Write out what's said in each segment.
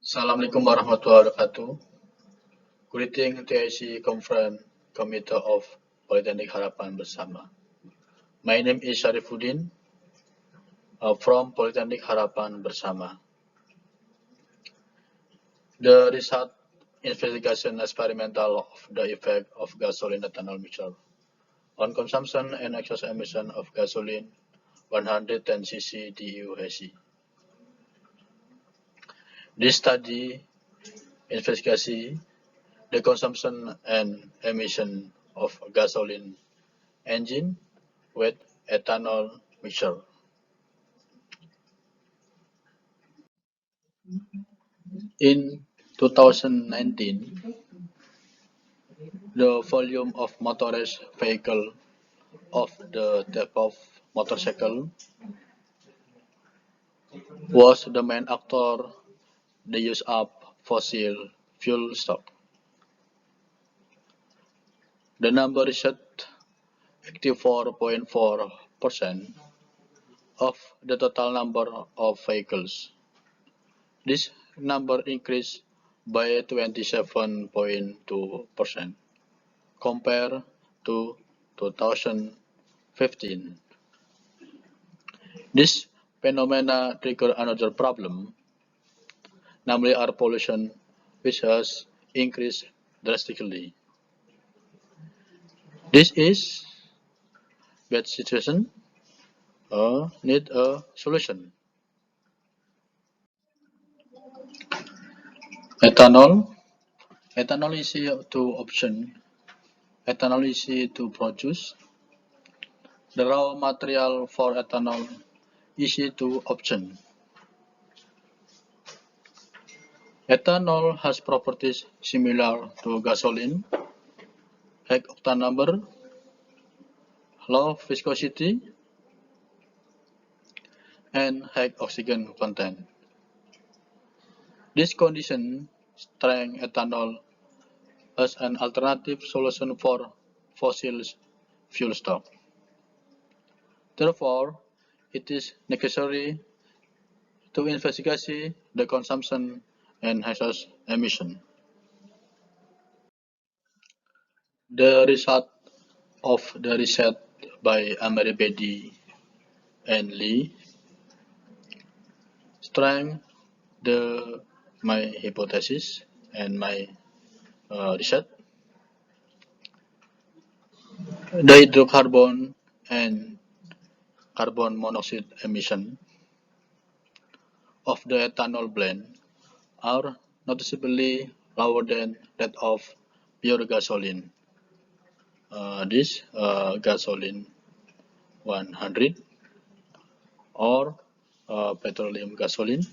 Assalamualaikum warahmatullahi wabarakatuh. Greeting TIC Conference Committee of Politeknik Harapan Bersama. My name is Syarifudin from Politeknik Harapan Bersama. The result investigation experimental of the effect of gasoline ethanol mixture on consumption and exhaust emission of gasoline 110 cc DUHC. This study investigation the consumption and emission of gasoline engine with ethanol mixture. In 2019, the volume of motorized vehicle of the type of motorcycle was the main actor the use of fossil fuel stock. The number reached 84.4% of the total number of vehicles. This number increased by 27.2% compared to 2015. This phenomena triggered another problem, namely air pollution, which has increased drastically. This is bad situation, need a solution. Ethanol is two option. Ethanol is to produce. The raw material for ethanol is two option. Ethanol has properties similar to gasoline, high octane number, low viscosity, and high oxygen content. This condition strengthens ethanol as an alternative solution for fossil fuel stock. Therefore, it is necessary to investigate the consumption and exhaust emission. The result of the research by Vidio and Lee strengthen my hypothesis and my research. The hydrocarbon and carbon monoxide emission of the ethanol blend are noticeably lower than that of pure gasoline. This gasoline 100 or petroleum gasoline.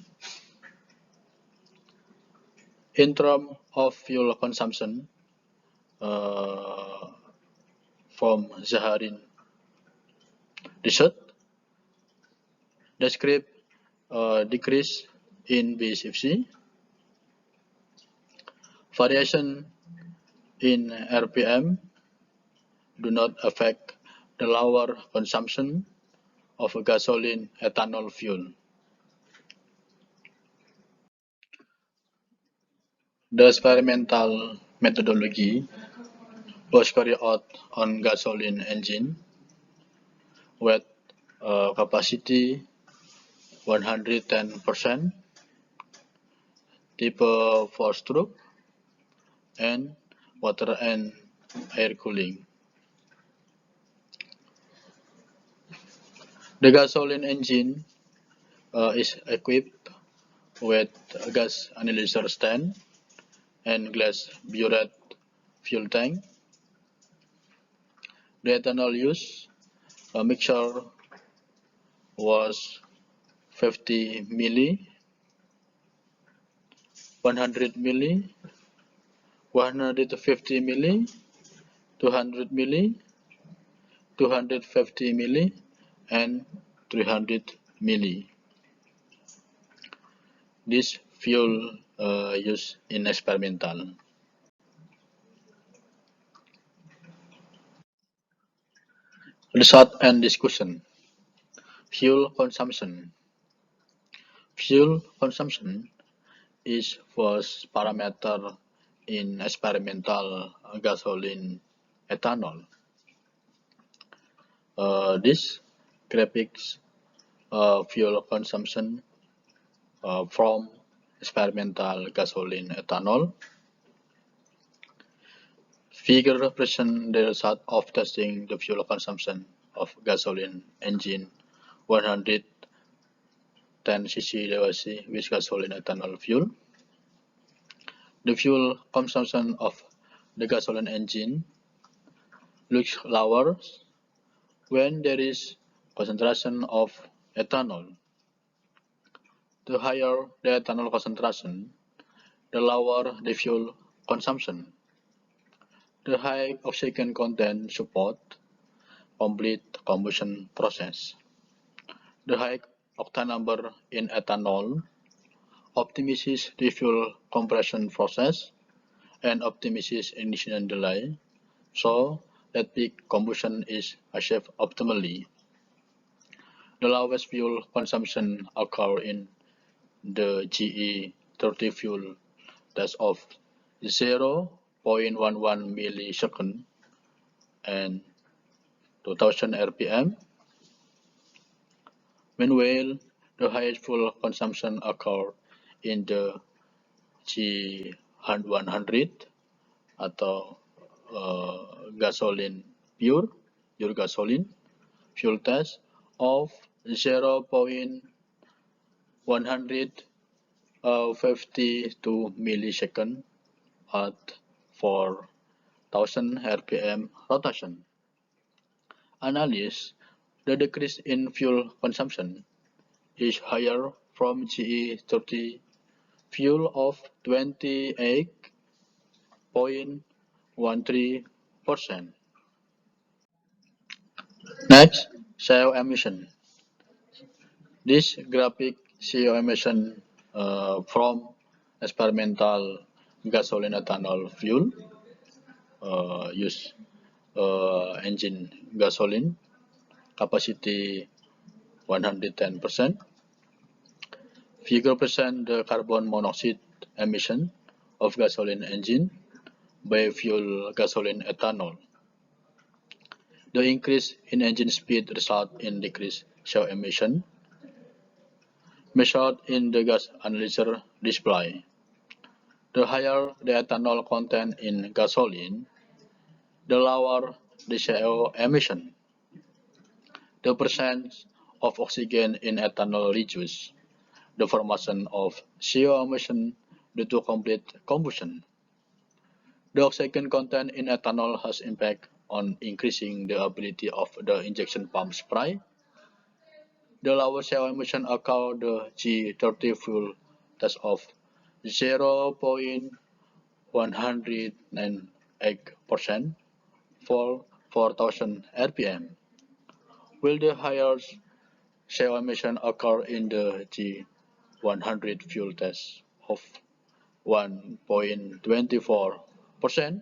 In terms of fuel consumption, from Zaharin research describe decrease in BCFC, variation in RPM do not affect the lower consumption of gasoline ethanol fuel. The experimental methodology was carried out on gasoline engine with capacity 110%, type 4-stroke, and water and air cooling. The gasoline engine is equipped with a gas analyzer stand and glass burette fuel tank. The ethanol use mixture was 50 milli, 100 milli, 150 milli, 200 milli, 250 milli, and 300 milli. This fuel used in experimental. Result and discussion. Fuel consumption. Fuel consumption is first parameter in experimental gasoline ethanol. This graphics fuel consumption from experimental gasoline ethanol. Figure represents the result of testing the fuel consumption of gasoline engine 110 cc with gasoline ethanol fuel. The fuel consumption of the gasoline engine looks lower when there is concentration of ethanol. The higher the ethanol concentration, the lower the fuel consumption. The high oxygen content support complete combustion process. The high octane number in ethanol optimizes the fuel compression process and optimizes ignition delay so that peak combustion is achieved optimally. The lowest fuel consumption occurs in the GE30 fuel test of 0.11 millisecond and 2000 RPM. Meanwhile, the highest fuel consumption occurs in the G100 atau gasoline pure gasoline fuel test of 0.152 millisecond at 4000 RPM rotation. Analysis: the decrease in fuel consumption is higher from GE30 fuel of 28.13%. Next, CO emission. This graphic CO emission from experimental gasoline ethanol fuel use engine gasoline capacity 110%. Figure present the carbon monoxide emission of gasoline engine by fuel gasoline ethanol. The increase in engine speed results in decreased CO emission measured in the gas analyzer display. The higher the ethanol content in gasoline, the lower the CO emission. The percent of oxygen in ethanol reduces the formation of CO emission due to complete combustion. The oxygen content in ethanol has impact on increasing the ability of the injection pump spray. The lower CO emission occur the G30 fuel test of 0.198% for 4000 RPM, while the higher CO emission occur in the G100 fuel test of 1.24%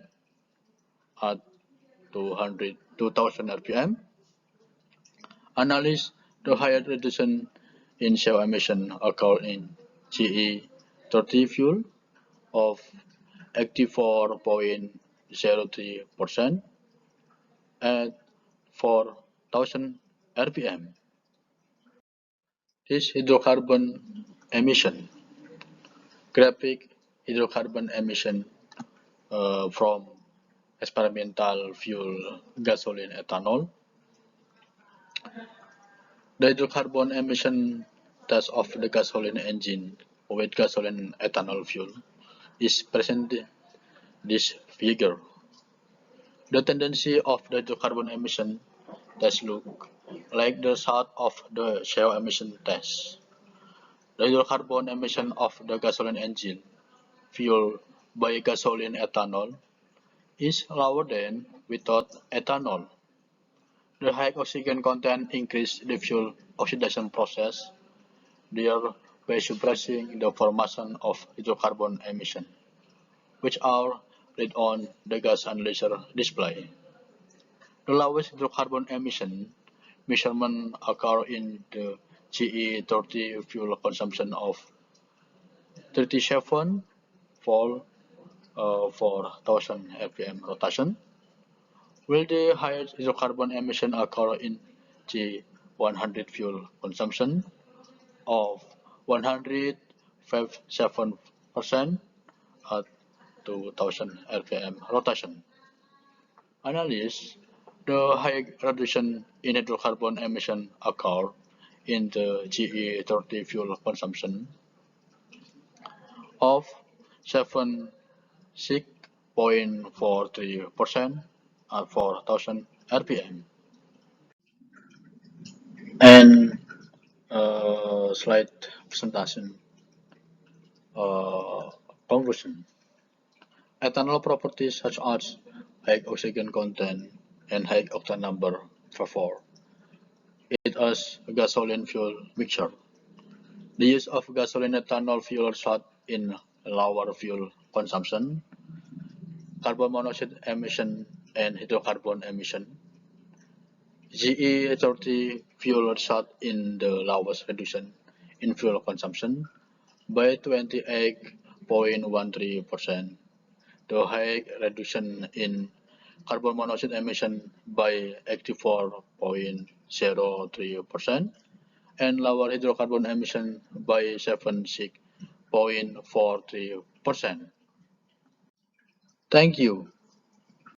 at 2000 RPM. Analysis: the higher reduction in CO emission occur in GE30 fuel of 84.03% at 4000 RPM. This hydrocarbon emission. Graphic hydrocarbon emission from experimental fuel gasoline ethanol. The hydrocarbon emission test of the gasoline engine with gasoline ethanol fuel is presented this figure. The tendency of the hydrocarbon emission test look like the result of the CO emission test. The hydrocarbon emission of the gasoline engine fueled by gasoline ethanol is lower than without ethanol. The high oxygen content increases the fuel oxidation process, thereby suppressing the formation of hydrocarbon emission, which are read on the gas analyzer display. The lowest hydrocarbon emission measurement occur in the GE30 fuel consumption of 37 volt for 1000 rpm rotation. Will the highest hydrocarbon emission occur in G100 fuel consumption of 157% at 2000 rpm rotation? Analysis: the high reduction in hydrocarbon emission occur in the GE30 fuel consumption of 76.43% at 4000 rpm. And slide presentation conclusion. Ethanol properties such as high oxygen content and high octane number favor it as a gasoline fuel mixture. The use of gasoline ethanol fuel results in lower fuel consumption, carbon monoxide emission, and hydrocarbon emission. GE30 fuel results in the lowest reduction in fuel consumption by 28.13%, the high reduction in carbon monoxide emission by 84.03%, and lower hydrocarbon emission by 76.43%. Thank you.